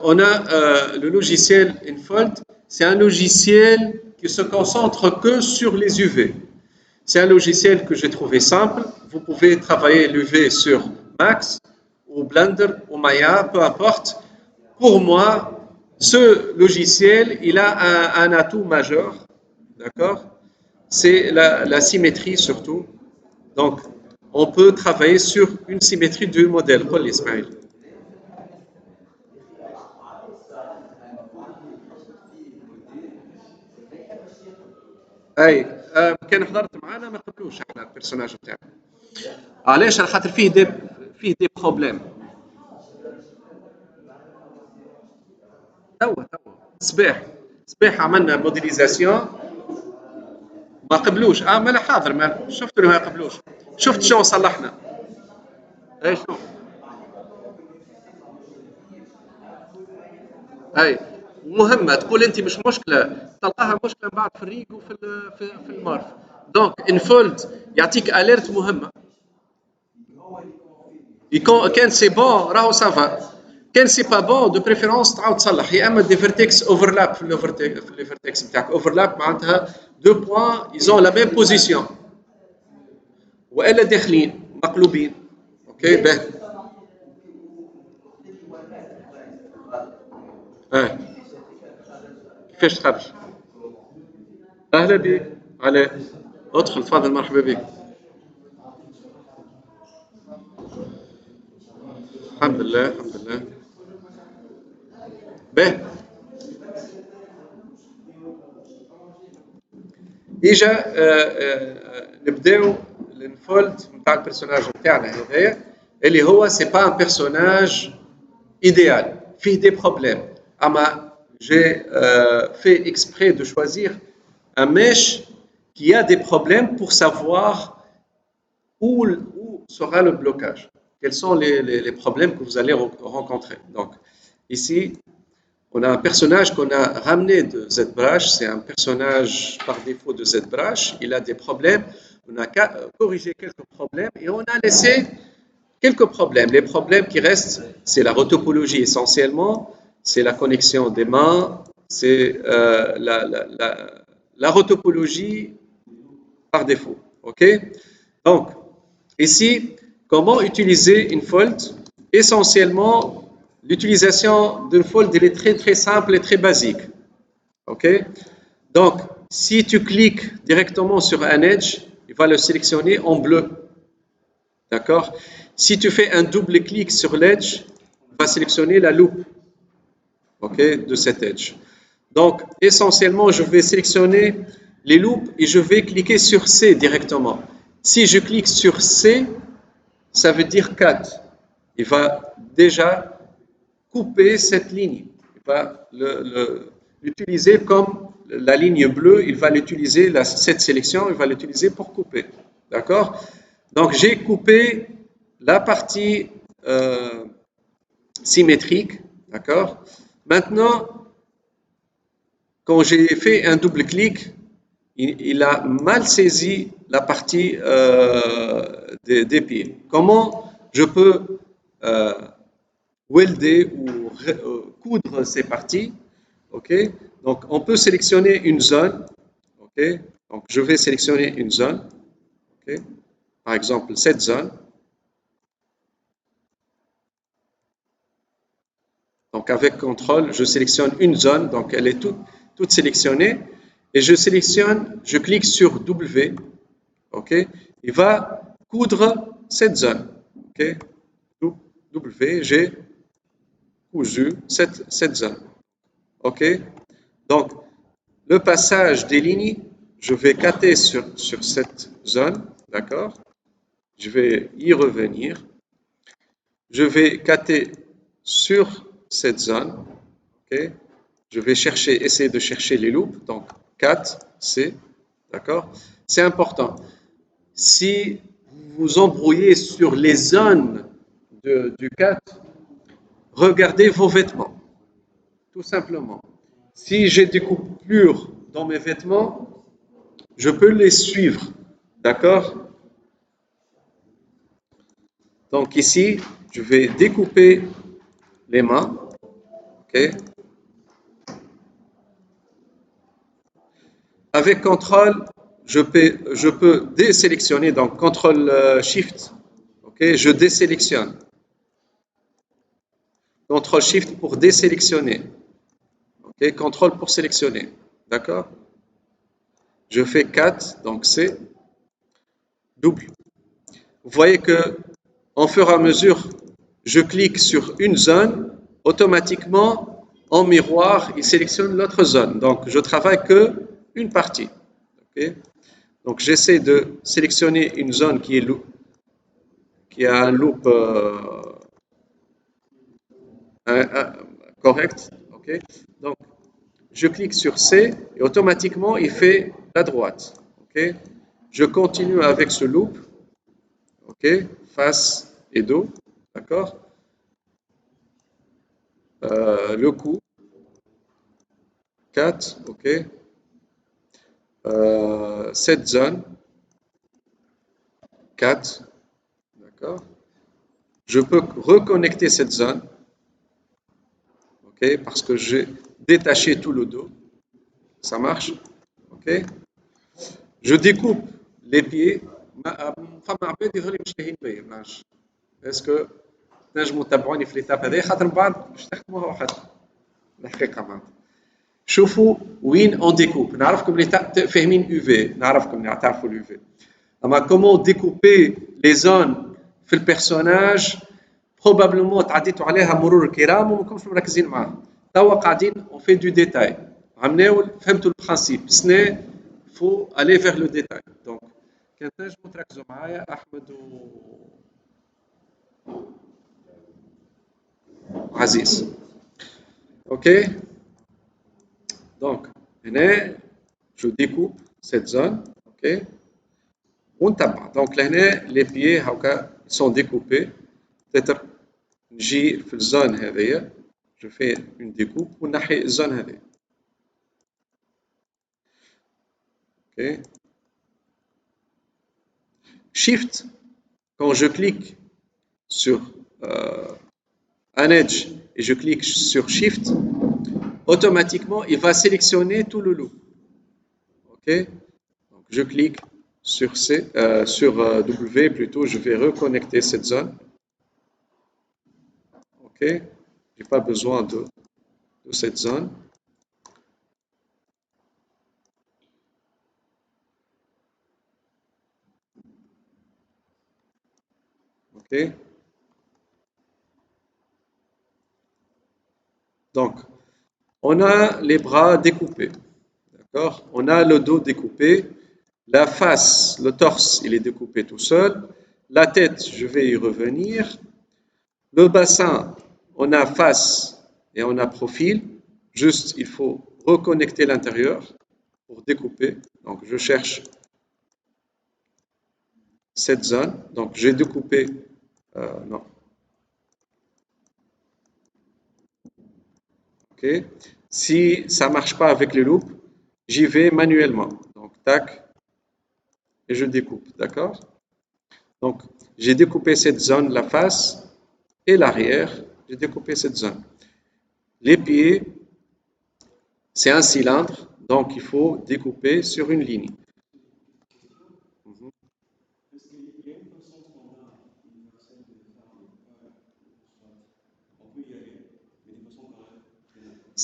On a le logiciel Infold, c'est un logiciel qui se concentre que sur les UV. C'est un logiciel que j'ai trouvé simple. Vous pouvez travailler l'UV sur Max ou Blender ou Maya, peu importe. Pour moi, ce logiciel, il a un atout majeur, d'accord? C'est la symétrie surtout. Donc, on peut travailler sur une symétrie du modèle. قل لي اسماعيل. اي كان حضرت معانا ما قبلوش احنا البيرسوناج بتاعنا. علاش؟ على خاطر فيه دي بروبليم. توا صباح عملنا موديليزاسيون ما قبلوش. ما انا حاضر، ما شفت انه ما قبلوش. شفت شو صلحنا. اي شوف. اي مهمه تقول انت مش مشكله، تلقاها مشكله من بعد في الريق وفي في المارف. دونك انفولد يعطيك اليرت مهمه. كان سي بون راهو سافا، كان سي با بون دو بريفيرونس تعاود تصلح. يا اما دي فيرتكس اوفرلاب في لي فيرتكس نتاعك. اوفرلاب معناتها دو بوين ايزون لا ميم بوزيسيون، والا داخلين مقلوبين. اوكي باهي. اه كيفاش تخرج؟ اهلا بك. على ادخل تفضل، مرحبا بك. الحمد لله الحمد لله. باهي اجا نبداو الانفولد نتاع البيرسوناج نتاعنا هذايا اللي هو سي با ان بيرسوناج idéal, فيه des problèmes. Ama j'ai fait exprès de choisir un mesh qui a des problèmes pour savoir où sera le blocage. Quels sont les problèmes que vous allez rencontrer. Donc, ici, on a un personnage qu'on a ramené de ZBrush. C'est un personnage par défaut de ZBrush. Il a des problèmes. On a corrigé quelques problèmes et on a laissé quelques problèmes. Les problèmes qui restent, c'est la rotopologie essentiellement, c'est la connexion des mains, c'est la rotopologie par défaut. Ok? Donc, ici, comment utiliser une fold? Essentiellement, l'utilisation d'une fold, elle est très très simple et très basique. Ok? Donc, si tu cliques directement sur un edge, il va le sélectionner en bleu. D'accord? Si tu fais un double clic sur l'edge, on va sélectionner la loupe, okay, de cet edge. Donc, essentiellement, je vais sélectionner les loupes et je vais cliquer sur C directement. Si je clique sur C, ça veut dire 4. Il va déjà couper cette ligne. Il va l'utiliser comme la ligne bleue. Il va l'utiliser, cette sélection, il va l'utiliser pour couper. D'accord? Donc, j'ai coupé la partie symétrique, d'accord? Maintenant, quand j'ai fait un double clic, il a mal saisi la partie des pieds. Comment je peux welder ou coudre ces parties? Ok? Donc, on peut sélectionner une zone. Ok? Donc, je vais sélectionner une zone. Ok? Par exemple, cette zone. Donc, avec contrôle, je sélectionne une zone. Donc, elle est toute sélectionnée. Et je clique sur W. OK? Il va coudre cette zone. OK? W, j'ai cousu cette zone. OK? Donc, le passage des lignes, je vais cutter sur cette zone. D'accord? Je vais y revenir. Je vais cutter sur cette zone. Okay. Je vais essayer de chercher les loupes. Donc, 4, C. D'accord? C'est important. Si vous vous embrouillez sur les zones du 4, regardez vos vêtements. Tout simplement. Si j'ai des coupures dans mes vêtements, je peux les suivre. D'accord? Donc ici, je vais découper les mains. OK? Avec contrôle, je peux désélectionner, donc contrôle shift. OK? Je désélectionne. Contrôle shift pour désélectionner. OK? Contrôle pour sélectionner. D'accord? Je fais 4, donc c'est double. Vous voyez que, en fur et à mesure, je clique sur une zone, automatiquement, en miroir, il sélectionne l'autre zone. Donc, je travaille que une partie. Okay? Donc, j'essaie de sélectionner une zone qui a un loop correct. Okay? Donc, je clique sur C et automatiquement, il fait la droite. Okay? Je continue avec ce loop. OK? Face et dos. D'accord? Le coup. 4. OK? Cette zone. 4. D'accord? Je peux reconnecter cette zone. OK? Parce que j'ai détaché tout le dos. Ça marche? OK? Je découpe les pieds. فما عباد يظهر لي مش لاهين بيا ما نعرفش اسكو تنجموا تتابعوني في ليتاب هذه خاطر من بعد باش نختموها وحدكم الحقيقه معناتها شوفوا وين اون ديكوب نعرفكم اللي فاهمين يو في نعرفكم اللي تعرفوا اليو في اما كومون ديكوبي لي زون في البيرسوناج بروبابلومون تعديتوا عليها مرور الكرام وما كنتوش مركزين معاها توا قاعدين اون في دو ديتاي عملناو فهمتوا البرانسيب سنا فو الي فيغ لو ديتاي دونك كان تنجموا تركزوا معايا احمد وعزيز اوكي دونك هنا je découpe cette zone ok ونتبع دونك لهنا لي بيي هاكا sont découpés peut-être نجي في الزون هذيا je fais une découpe ونحي الزون هذيا ok shift quand je clique sur un edge et je clique sur shift automatiquement il va sélectionner tout le loop ok donc je clique sur W plutôt je vais reconnecter cette zone ok j'ai pas besoin de cette zone ok donc on a les bras découpés d'accord on a le dos découpé la face le torse il est découpé tout seul la tête je vais y revenir le bassin on a face et on a profil juste il faut reconnecter l'intérieur pour découper donc je cherche cette zone donc j'ai découpé non ok si ça marche pas avec les loupes j'y vais manuellement donc tac et je découpe d'accord donc j'ai découpé cette zone la face et l'arrière j'ai découpé cette zone les pieds c'est un cylindre donc il faut découper sur une ligne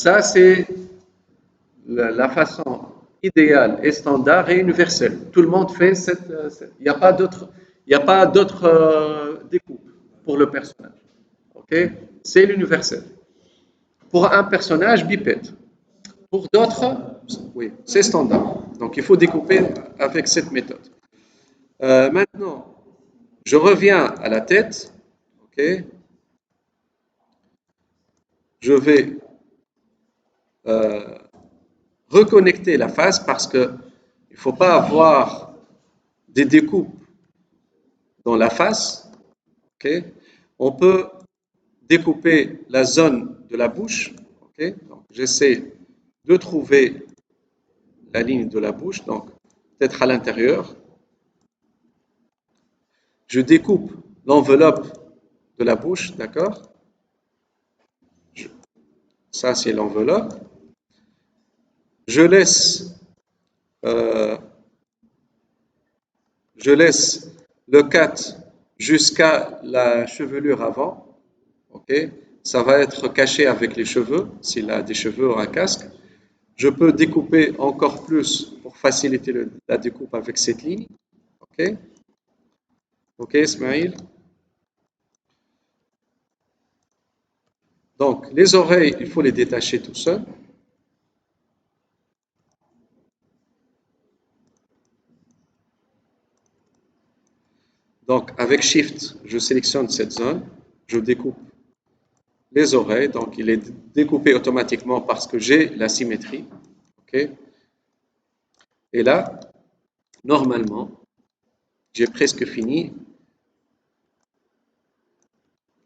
ça c'est la façon idéale et standard et universelle. Tout le monde fait cette. Il n'y a pas d'autre, il y a pas d'autre découpe pour le personnage. Ok, c'est l'universel. Pour un personnage bipède. Pour d'autres, oui, c'est standard. Donc il faut découper avec cette méthode. Maintenant, je reviens à la tête. Ok, je vais reconnecter la face parce que il ne faut pas avoir des découpes dans la face. Okay. On peut découper la zone de la bouche. Okay. Donc, j'essaie de trouver la ligne de la bouche, donc peut-être à l'intérieur. Je découpe l'enveloppe de la bouche, d'accord? Ça, c'est l'enveloppe. Je laisse, euh, je laisse le 4 jusqu'à la chevelure avant. Ok, ça va être caché avec les cheveux, s'il a des cheveux ou un casque. Je peux découper encore plus pour faciliter la découpe avec cette ligne. Ok, ok, Ismail. Donc, les oreilles, il faut les détacher tout seul. Donc, avec Shift, je sélectionne cette zone, je découpe les oreilles. Donc, il est découpé automatiquement parce que j'ai la symétrie. Ok. Et là, normalement, j'ai presque fini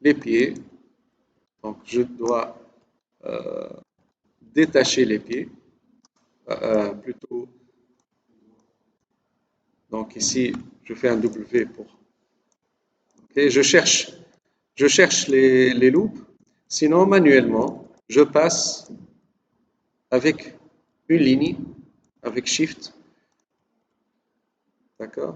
les pieds. Donc, je dois détacher les pieds. Plutôt. Donc, ici, je fais un W pour. Ok. Je cherche les loupes. Sinon, manuellement, je passe avec une ligne, avec Shift. D'accord?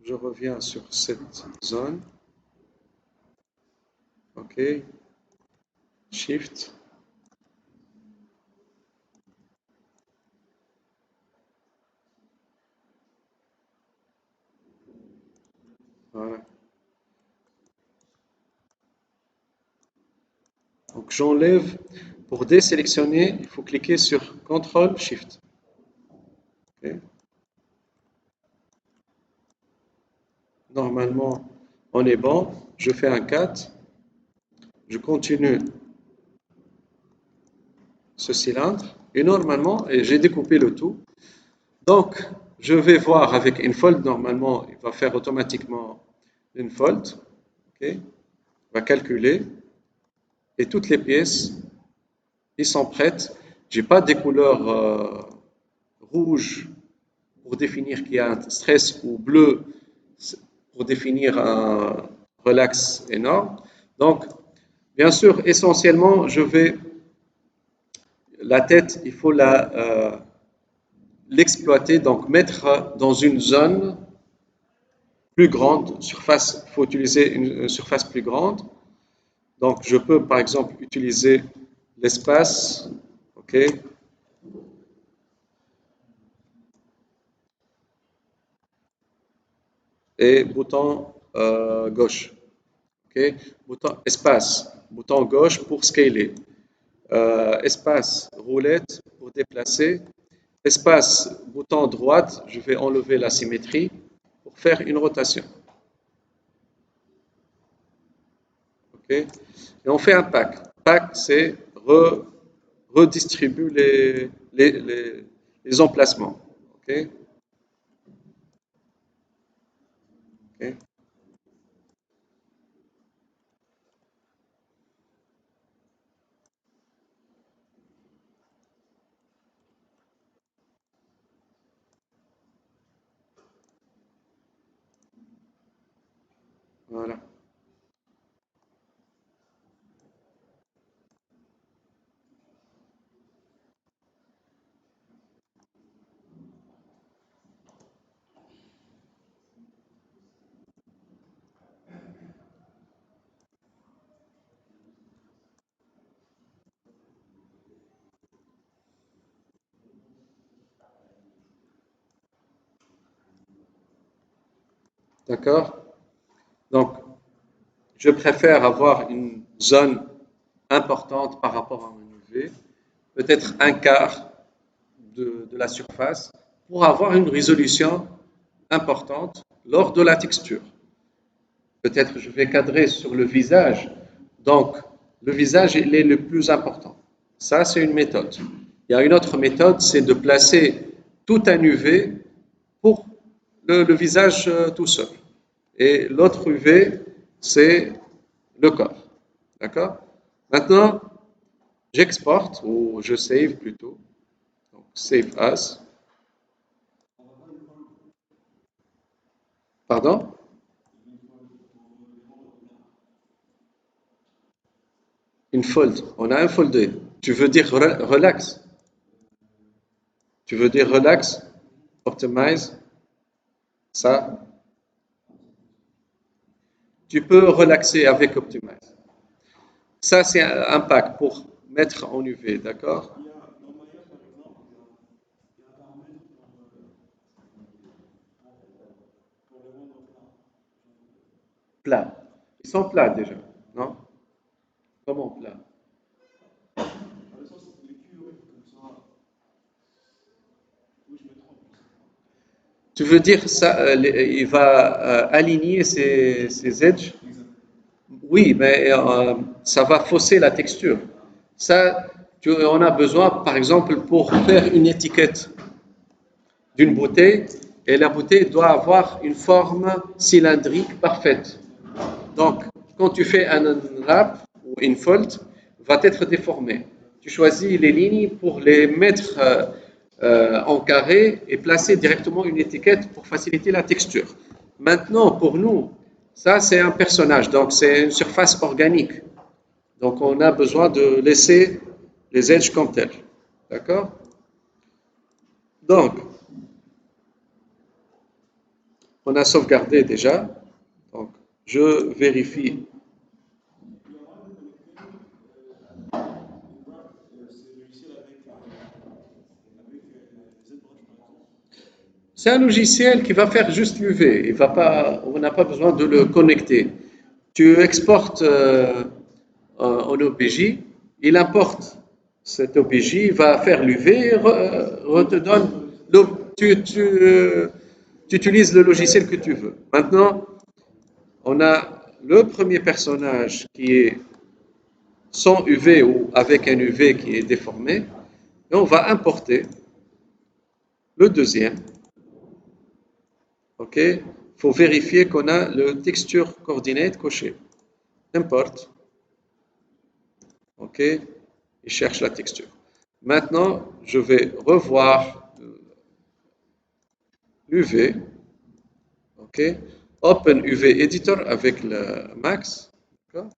Je reviens sur cette zone. OK. Shift. Voilà. Donc j'enlève. Pour désélectionner, il faut cliquer sur CTRL Shift. OK. Normalement, on est bon. Je fais un 4. Je continue ce cylindre. Et normalement, j'ai découpé le tout. Donc, je vais voir avec une fold. Normalement, il va faire automatiquement une fold. OK. Il va calculer. Et toutes les pièces, ils sont prêtes. J'ai pas des couleurs rouges pour définir qu'il y a un stress ou bleu pour définir un relax énorme. Donc, bien sûr, essentiellement, la tête, il faut l'exploiter, donc mettre dans une zone plus grande, surface, il faut utiliser une surface plus grande. Donc, je peux, par exemple, utiliser l'espace, OK, et bouton gauche. OK? Bouton gauche pour scaler. Espace roulette pour déplacer. Espace bouton droite, je vais enlever la symétrie pour faire une rotation. OK? Et on fait un pack. Pack, c'est redistribue les emplacements. OK? OK? Voilà. D'accord? Donc, je préfère avoir une zone importante par rapport à un UV, peut-être un quart de la surface, pour avoir une résolution importante lors de la texture. Peut-être je vais cadrer sur le visage, donc le visage il est le plus important. Ça, c'est une méthode. Il y a une autre méthode, c'est de placer tout un UV pour le visage tout seul. Et l'autre UV, c'est le corps. D'accord? Maintenant, j'exporte, ou je save plutôt. Donc, save as. Pardon? Une fold. On a un folder. Tu veux dire relax? Tu veux dire relax? Optimize? Ça? Tu peux relaxer avec Optimize. Ça, c'est un pack pour mettre en UV, d'accord? Plat. Ils sont plats déjà, non? Comment plat? Tu veux dire ça, il va aligner ses edges? Oui, mais ça va fausser la texture. Ça, on a besoin, par exemple, pour faire une étiquette d'une bouteille, et la bouteille doit avoir une forme cylindrique parfaite. Donc, quand tu fais un wrap ou une fold, va être déformé. Tu choisis les lignes pour les mettre en carré et placer directement une étiquette pour faciliter la texture. Maintenant, pour nous, ça c'est un personnage, donc c'est une surface organique. Donc, on a besoin de laisser les edges comme tels. D'accord? Donc, on a sauvegardé déjà. Donc, je vérifie. C'est un logiciel qui va faire juste l'UV. Il va pas, on n'a pas besoin de le connecter. Tu exportes en OBJ, il importe cet OBJ, va faire l'UV et te donne. Tu utilises le logiciel que tu veux. Maintenant, on a le premier personnage qui est sans UV ou avec un UV qui est déformé. Et on va importer le deuxième. OK? Il faut vérifier qu'on a le texture coordinate coché. Import. OK? Il cherche la texture. Maintenant, je vais revoir l'UV. OK? Open UV Editor avec le Max. D'accord?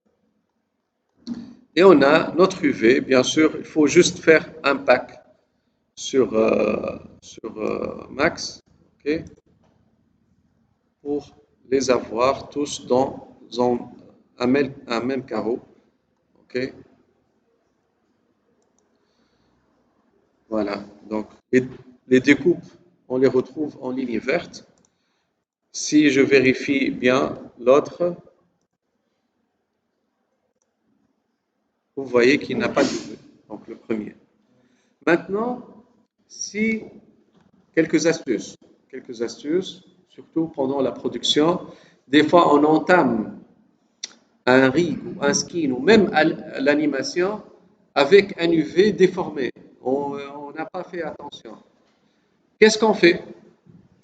Et on a notre UV. Bien sûr, il faut juste faire un pack sur Max. OK? Pour les avoir tous dans un même carreau. OK? Voilà. Donc, les découpes, on les retrouve en ligne verte. Si je vérifie bien l'autre, vous voyez qu'il n'a pas de double. Donc, le premier. Maintenant, si quelques astuces, surtout pendant la production, des fois on entame un rig ou un skin ou même l'animation avec un UV déformé. On n'a pas fait attention. Qu'est-ce qu'on fait?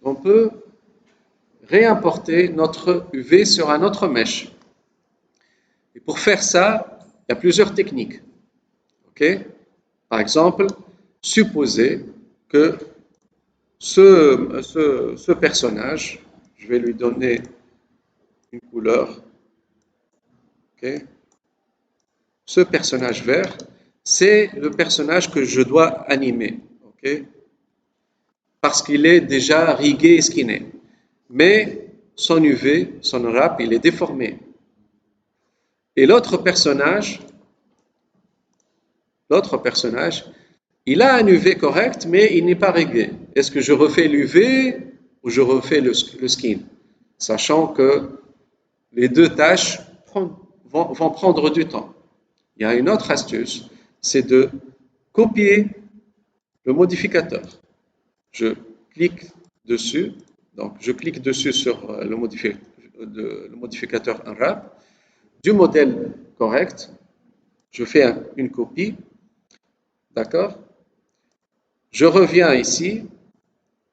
On peut réimporter notre UV sur un autre mesh. Et pour faire ça, il y a plusieurs techniques. OK? Par exemple, supposer que ce personnage, je vais lui donner une couleur. OK? Ce personnage vert, c'est le personnage que je dois animer. OK? Parce qu'il est déjà rigué et skinné. Mais son UV, son wrap, il est déformé. Et l'autre personnage, il a un UV correct, mais il n'est pas réglé. Est-ce que je refais l'UV ou je refais le skin? Sachant que les deux tâches vont prendre du temps. Il y a une autre astuce, c'est de copier le modificateur. Je clique dessus, donc je clique dessus sur le modificateur Unwrap du modèle correct. Je fais une copie, d'accord? Je reviens ici,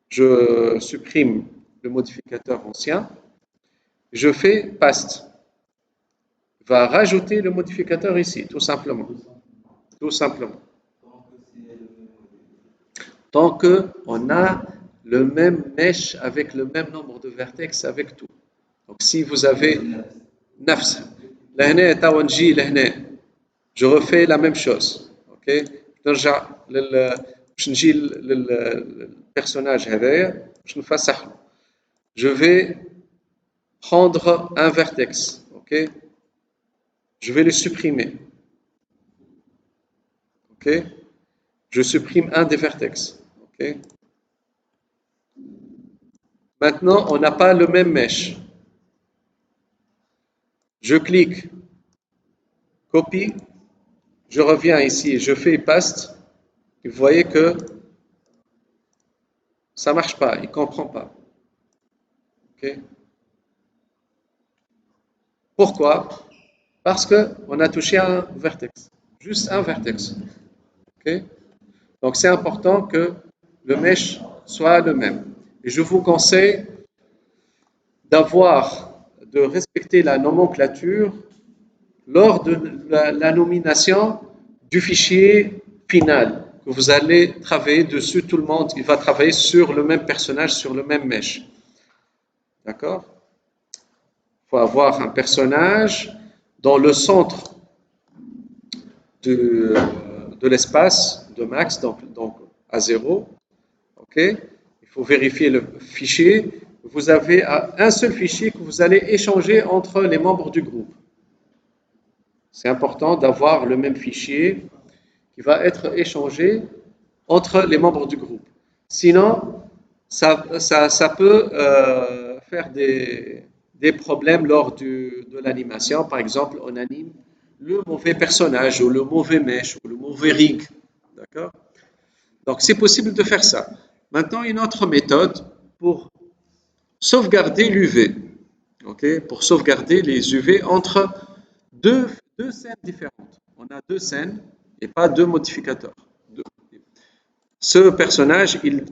je supprime le modificateur ancien. Je fais paste. Va rajouter le modificateur ici, tout simplement. Tout simplement. Tant qu'on a le même mesh avec le même nombre de vertex avec tout. Donc si vous avez nafs, لهنا توا نجي لهنا, je refais la même chose. OK, نرجع باش نجي للبيرسوناج هذايا باش نفسح له. Je vais prendre un vertex. OK, je vais le supprimer. OK, je supprime un des vertex. OK, maintenant on n'a pas le même mesh. Je clique copie, je reviens ici, je fais paste. Vous voyez que ça marche pas, il comprend pas. OK, pourquoi? Parce qu'on a touché un vertex, juste un vertex. Okay? Donc c'est important que le mesh soit le même. Et je vous conseille de respecter la nomenclature lors de la nomination du fichier final que vous allez travailler dessus. Tout le monde il va travailler sur le même personnage, sur le même mesh. D'accord? Il faut avoir un personnage dans le centre de l'espace de max, donc à 0. OK? Il faut vérifier le fichier. Vous avez un seul fichier que vous allez échanger entre les membres du groupe. C'est important d'avoir le même fichier qui va être échangé entre les membres du groupe. Sinon, ça peut faire des problèmes lors de l'animation. Par exemple, on anime le mauvais personnage ou le mauvais mesh ou le mauvais rig. D'accord? Donc, c'est possible de faire ça. Maintenant, une autre méthode pour sauvegarder l'UV. OK? Pour sauvegarder les UV entre deux scènes différentes. On a deux scènes et pas deux modificateurs. Ce personnage, il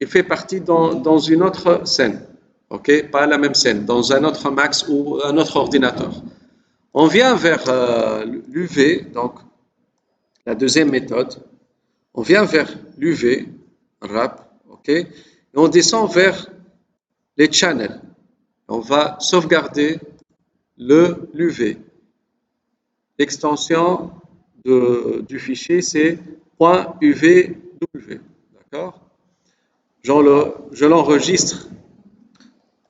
fait partie dans une autre scène. OK? Pas la même scène, dans un autre max ou un autre ordinateur. On vient vers l'UV, donc la deuxième méthode. On vient vers l'UV, RAP, OK? Et on descend vers les channels. On va sauvegarder l'UV. L'extension du fichier, c'est .uvw. D'accord? Je l'enregistre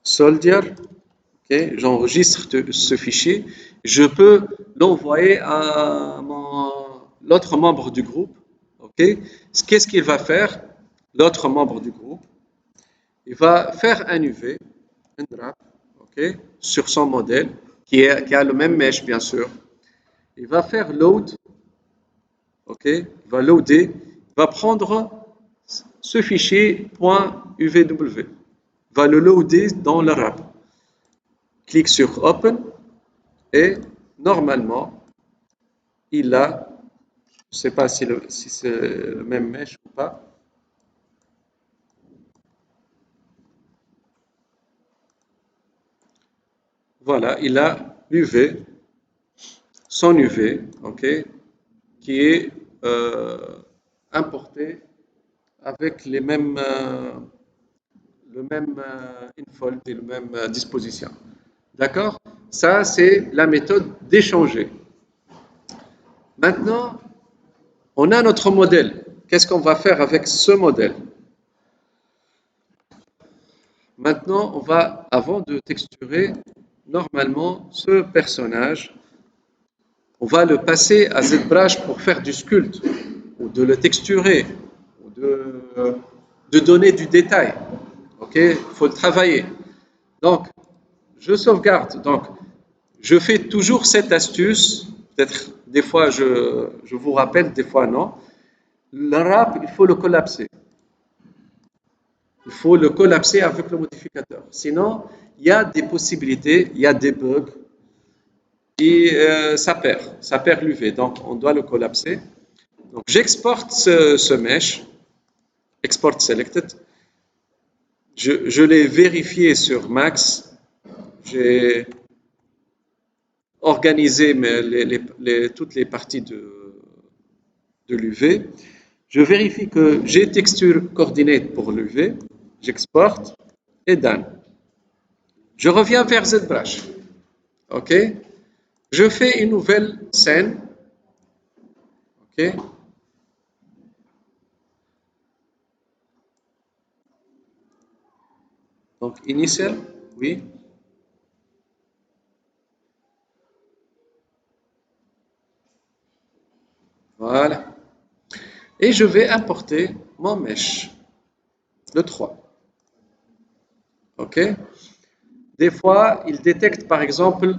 soldier. Okay? J'enregistre ce fichier. Je peux l'envoyer à l'autre membre du groupe. Okay? Qu'est-ce qu'il va faire? L'autre membre du groupe, il va faire un UV, un wrap, okay? Sur son modèle, qui a le même mesh, bien sûr. Il va faire load, okay? Il va loader, il va prendre ce fichier .uvw, il va le loader dans le wrap. Clique sur Open et normalement, il a, je ne sais pas si c'est le même mesh ou pas. Voilà, il a l'UV, son UV, okay, qui est importé avec le même infold et le même disposition. D'accord? Ça, c'est la méthode d'échanger. Maintenant, on a notre modèle. Qu'est-ce qu'on va faire avec ce modèle? Maintenant, avant de texturer, normalement, ce personnage, on va le passer à ZBrush pour faire du sculpt, ou de le texturer, ou de donner du détail. OK? Il faut le travailler. Donc, je sauvegarde. Donc, je fais toujours cette astuce. Peut-être des fois je vous rappelle, des fois non. Le wrap, il faut le collapser. Il faut le collapser avec le modificateur. Sinon, il y a des possibilités, il y a des bugs et ça perd l'UV. Donc, on doit le collapser. Donc, j'exporte ce mesh. export selected. Je l'ai vérifié sur Max. J'ai organisé toutes les parties de l'UV. Je vérifie que j'ai texture coordinate pour l'UV. J'exporte et done. Je reviens vers ZBrush. OK? Je fais une nouvelle scène. OK? Donc, initial, oui. Voilà. Et je vais importer mon mesh, le 3. OK? Des fois, il détecte par exemple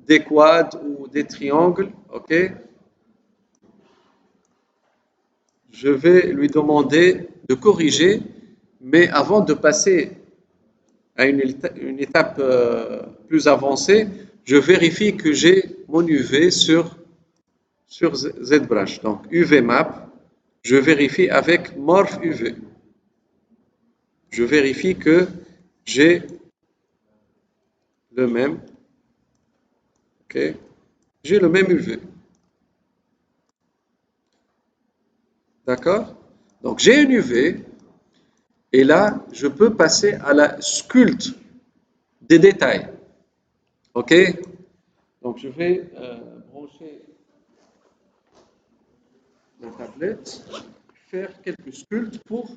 des quads ou des triangles. OK? Je vais lui demander de corriger, mais avant de passer à une étape plus avancée, je vérifie que j'ai mon UV sur ZBrush. Donc UV map, je vérifie avec Morph UV. Je vérifie que j'ai le même. OK? J'ai le même UV. D'accord? Donc j'ai un UV et là, je peux passer à la sculpte des détails. OK? Donc je vais brancher la tablette, faire quelques sculptes pour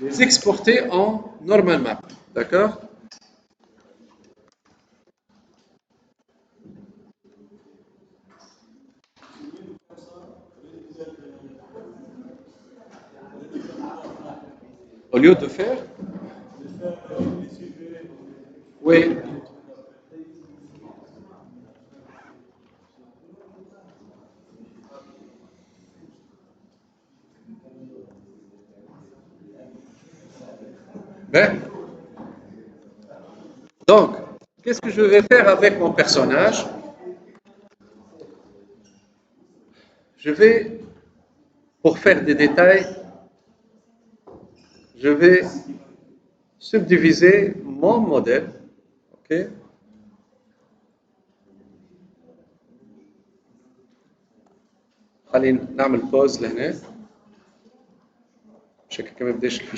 les exporter en normal map. D'accord? Au lieu de faire, oui. Ben, donc, qu'est-ce que je vais faire avec mon personnage? Je vais, pour faire des détails, je vais subdiviser mon modèle. OK? خلينا نعمل بوز لهنا. شكل كمان بديش الفيشة